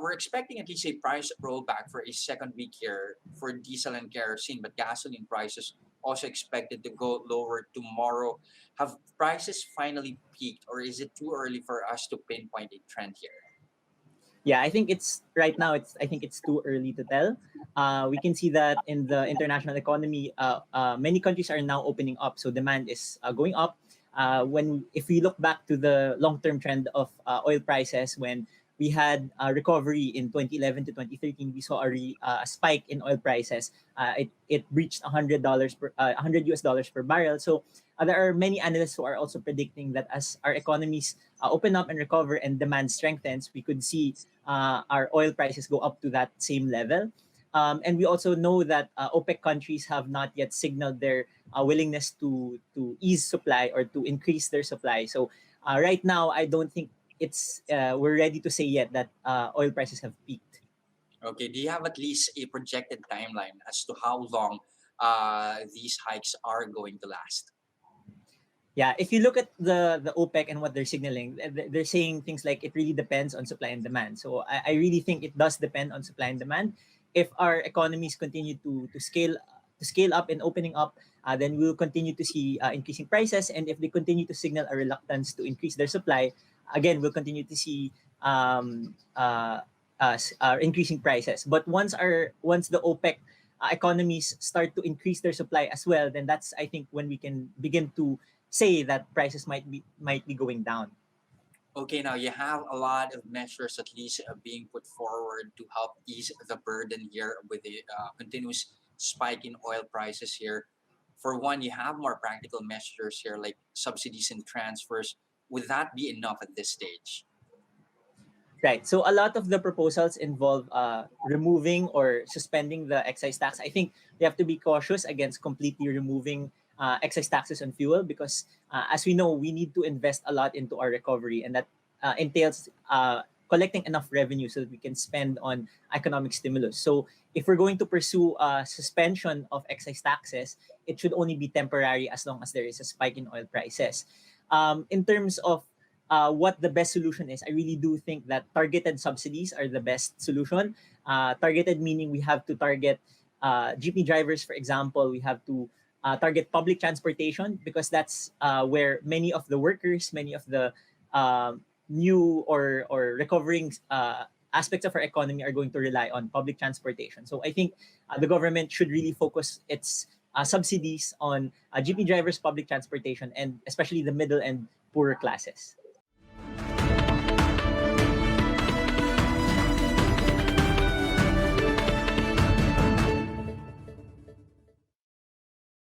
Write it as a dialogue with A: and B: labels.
A: We're expecting at least a price rollback for a second week here for diesel and kerosene, but gasoline prices also expected to go lower tomorrow. Have prices finally peaked, or is it too early for us to pinpoint a trend here?
B: Yeah, I think it's right now. I think it's too early to tell. We can see that in the international economy, many countries are now opening up, so demand is going up. When if we look back to the long-term trend of oil prices, when we had a recovery in 2011 to 2013, we saw a spike in oil prices. It reached $100 per $100 per barrel. So there are many analysts who are also predicting that as our economies open up and recover and demand strengthens, we could see our oil prices go up to that same level. And we also know that OPEC countries have not yet signaled their willingness to ease supply or to increase their supply. So right now, I don't think it's we're ready to say yet that oil prices have peaked.
A: Okay, do you have at least a projected timeline as to how long these hikes are going to last?
B: Yeah, if you look at the OPEC and what they're signaling, they're saying things like it really depends on supply and demand. So I really think it does depend on supply and demand. If our economies continue to scale up and opening up, then we'll continue to see increasing prices. And if they continue to signal a reluctance to increase their supply, again we'll continue to see increasing prices. But once the OPEC economies start to increase their supply as well, then that's I think when we can begin to say that prices might be going down.
A: Okay, now you have a lot of measures at least being put forward to help ease the burden here with the continuous spike in oil prices here. For one, you have more practical measures here like subsidies and transfers. Would that be enough at this stage?
B: Right. So a lot of the proposals involve removing or suspending the excise tax. I think we have to be cautious against completely removing excise taxes on fuel because, as we know, we need to invest a lot into our recovery, and that entails collecting enough revenue so that we can spend on economic stimulus. So if we're going to pursue suspension of excise taxes, it should only be temporary as long as there is a spike in oil prices. In terms of what the best solution is, I really do think that targeted subsidies are the best solution. Targeted meaning we have to target jeepney drivers, for example. We have to target public transportation because that's where many of the workers, many of the new or recovering aspects of our economy are going to rely on public transportation. So I think the government should really focus its subsidies on jeepney drivers, public transportation, and especially the middle and poorer classes.